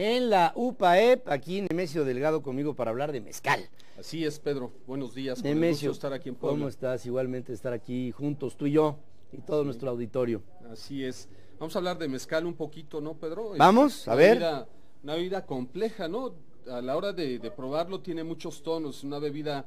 en la UPAEP, aquí Nemesio Delgado conmigo para hablar de mezcal. Así es, Pedro. Buenos días. Nemesio, gusto estar aquí en Puebla. ¿cómo estás? Igualmente estar aquí juntos, tú y yo, y todo nuestro auditorio. Así es. Vamos a hablar de mezcal un poquito, ¿no, Pedro? Vamos, a ver. Una bebida compleja, ¿no? A la hora de probarlo tiene muchos tonos, una bebida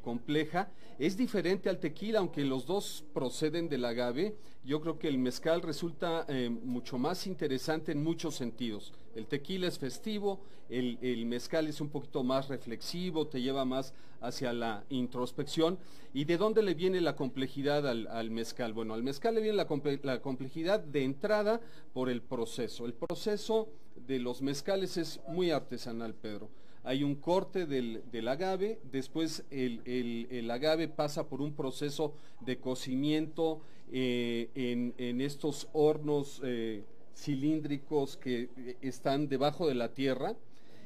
compleja. Es diferente al tequila, aunque los dos proceden del agave. Yo creo que el mezcal resulta mucho más interesante en muchos sentidos. El tequila es festivo, el mezcal es un poquito más reflexivo, te lleva más hacia la introspección. ¿Y de dónde le viene la complejidad al mezcal? Bueno, al mezcal le viene la complejidad de entrada por el proceso. El proceso de los mezcales es muy artesanal, Pedro. Hay un corte del agave, después el agave pasa por un proceso de cocimiento en estos hornos cilíndricos que están debajo de la tierra,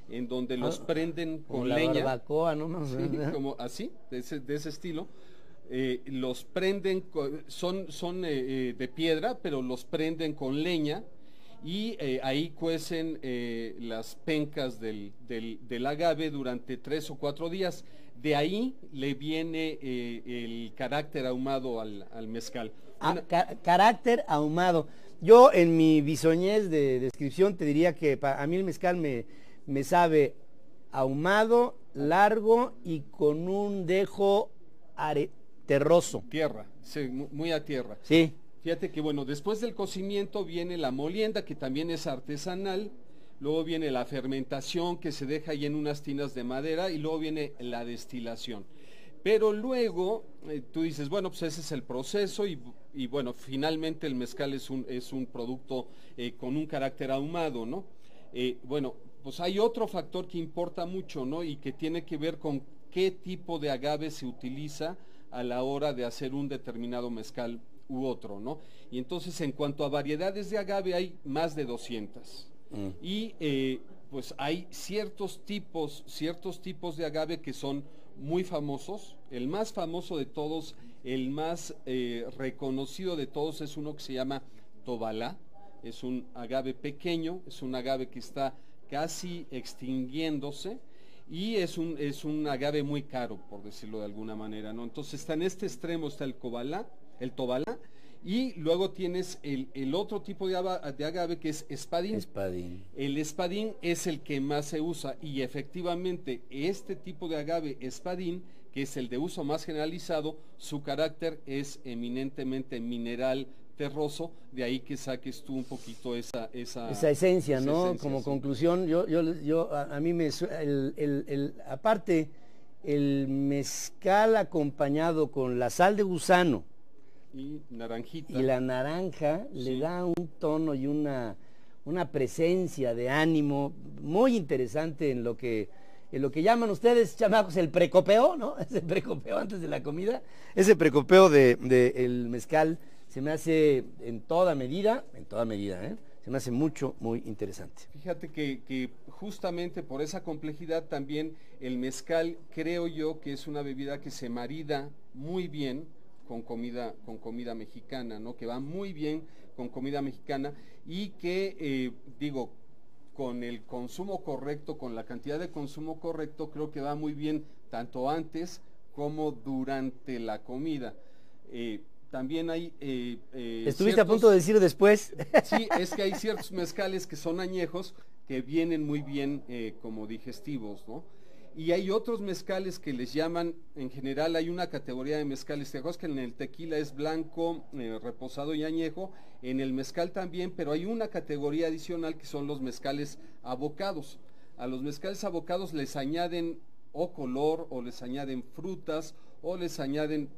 en donde los prenden con la leña. Barbacoa, ¿no? Sí, como así, de ese estilo. Los prenden, son de piedra, pero los prenden con leña. Y ahí cuecen las pencas del agave durante 3 o 4 días. De ahí le viene el carácter ahumado al mezcal. Carácter ahumado. Yo en mi bisoñez de descripción te diría que a mí el mezcal me sabe ahumado, largo y con un dejo terroso. Tierra, sí, muy a tierra. Sí. Fíjate que bueno, después del cocimiento viene la molienda, que también es artesanal, luego viene la fermentación, que se deja ahí en unas tinas de madera, y luego viene la destilación. Pero luego tú dices, bueno, pues ese es el proceso, y bueno, finalmente el mezcal es un producto con un carácter ahumado, ¿no? Bueno, pues hay otro factor que importa mucho, ¿no? Y que tiene que ver con qué tipo de agave se utiliza a la hora de hacer un determinado mezcal u otro, ¿no? Y entonces en cuanto a variedades de agave hay más de 200. Y pues hay ciertos tipos de agave que son muy famosos. El más famoso de todos, el más reconocido de todos es uno que se llama Tobalá. Es un agave pequeño, es un agave que está casi extinguiéndose. Y es un agave muy caro, por decirlo de alguna manera, ¿no? Entonces está en este extremo, está el Tobalá, y luego tienes el otro tipo de agave que es espadín. El espadín es el que más se usa, y efectivamente este tipo de agave espadín, que es el de uso más generalizado, su carácter es eminentemente mineral, terroso, de ahí que saques tú un poquito esa esencia, ¿no? Esencia, como sí. conclusión, a mí me aparte el mezcal acompañado con la sal de gusano y naranjita y la naranja le da un tono y una presencia de ánimo muy interesante en lo que llaman ustedes, chamacos, el precopeo, ¿no? Ese precopeo antes de la comida, ese precopeo de el mezcal se me hace en toda medida, se me hace muy interesante. Fíjate que justamente por esa complejidad también el mezcal, creo yo que es una bebida que se marida muy bien con comida mexicana, ¿no? Que va muy bien con comida mexicana, y que con el consumo correcto, con la cantidad de consumo correcto, creo que va muy bien tanto antes como durante la comida. También hay... ¿Estuviste a punto de decir después? Sí, es que hay ciertos mezcales que son añejos que vienen muy bien como digestivos, ¿no? Y hay otros mezcales que les llaman, en general hay una categoría de mezcales, te acuerdas que en el tequila es blanco, reposado y añejo, en el mezcal también, pero hay una categoría adicional que son los mezcales abocados. A los mezcales abocados les añaden o color, o les añaden frutas, o les añaden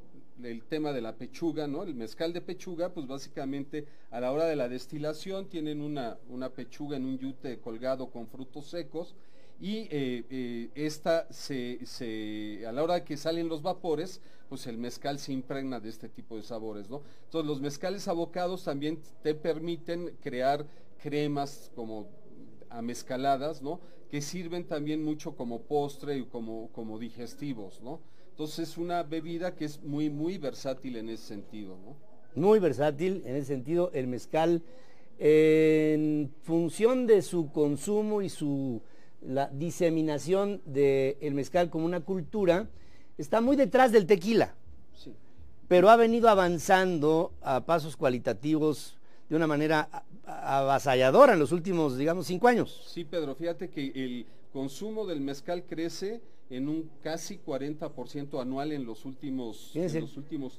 el tema de la pechuga, ¿no? El mezcal de pechuga, pues básicamente a la hora de la destilación tienen una pechuga en un yute colgado con frutos secos, y esta a la hora que salen los vapores, pues el mezcal se impregna de este tipo de sabores, ¿no? Entonces los mezcales abocados también te permiten crear cremas como amezcaladas, ¿no? Que sirven también mucho como postre y como digestivos, ¿no? Entonces es una bebida que es muy versátil en ese sentido, ¿no? Muy versátil en ese sentido, el mezcal en función de su consumo y la diseminación del mezcal como una cultura, está muy detrás del tequila, Sí. pero ha venido avanzando a pasos cualitativos de una manera avasalladora en los últimos, digamos, 5 años. Sí, Pedro, fíjate que el consumo del mezcal crece en un casi 40% anual en los últimos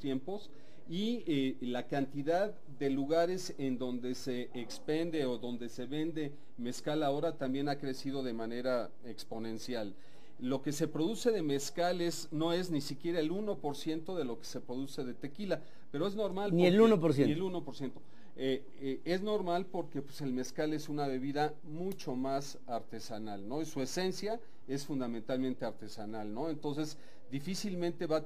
tiempos, y la cantidad de lugares en donde se expende o donde se vende mezcal ahora también ha crecido de manera exponencial. Lo que se produce de mezcal no es ni siquiera el 1% de lo que se produce de tequila, pero es normal. Ni el 1%. Ni el 1%. Es normal porque pues, el mezcal es una bebida mucho más artesanal, ¿no? Y su esencia es fundamentalmente artesanal, ¿no? Entonces, difícilmente va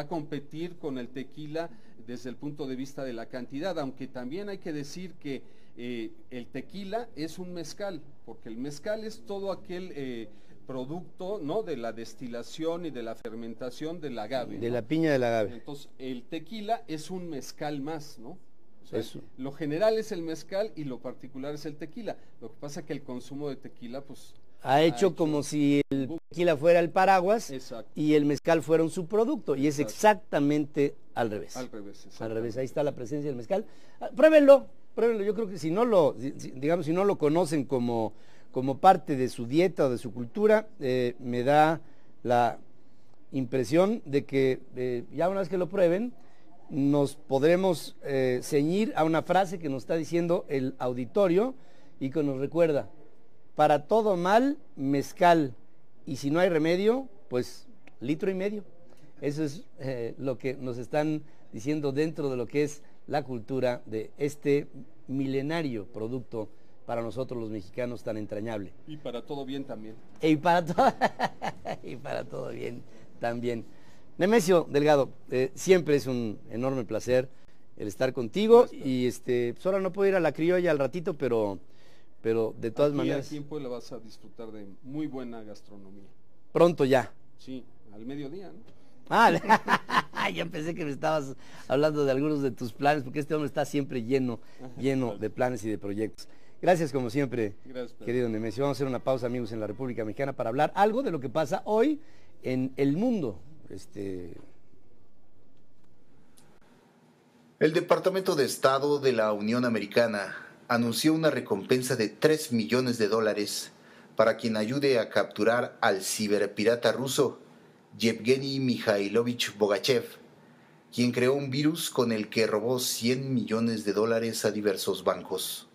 a competir con el tequila desde el punto de vista de la cantidad, aunque también hay que decir que el tequila es un mezcal, porque el mezcal es todo aquel producto, ¿no?, de la destilación y de la fermentación del agave. De ¿no? la piña del agave. Entonces, el tequila es un mezcal más, ¿no? O sea, Eso. lo general es el mezcal y lo particular es el tequila. Lo que pasa es que el consumo de tequila, pues... Ha hecho como si el tequila fuera el paraguas. Exacto. Y el mezcal fuera un subproducto. Y es exactamente al revés. Al revés, Al revés, ahí está la presencia del mezcal. Pruébenlo. Yo creo que si no lo conocen como parte de su dieta o de su cultura, me da la impresión de que ya una vez que lo prueben, nos podremos ceñir a una frase que nos está diciendo el auditorio y que nos recuerda: para todo mal, mezcal, y si no hay remedio, pues 1,5 litros. Eso es lo que nos están diciendo dentro de lo que es la cultura de este milenario producto para nosotros los mexicanos tan entrañable. Y para todo bien también. Y para todo bien también. Nemesio Delgado, siempre es un enorme placer el estar contigo. Gracias. Y pues ahora no puedo ir a la criolla al ratito, pero de todas maneras. Aquí en Puebla vas a disfrutar de muy buena gastronomía. Pronto ya. Sí, al mediodía, ¿no? Ya pensé que me estabas hablando de algunos de tus planes, porque este hombre está siempre lleno de planes y de proyectos. Gracias como siempre. Gracias, querido Nemesio. Vamos a hacer una pausa, amigos, en la República Mexicana para hablar algo de lo que pasa hoy en el mundo. El Departamento de Estado de la Unión Americana anunció una recompensa de $3 millones para quien ayude a capturar al ciberpirata ruso Yevgeny Mikhailovich Bogachev, quien creó un virus con el que robó $100 millones a diversos bancos.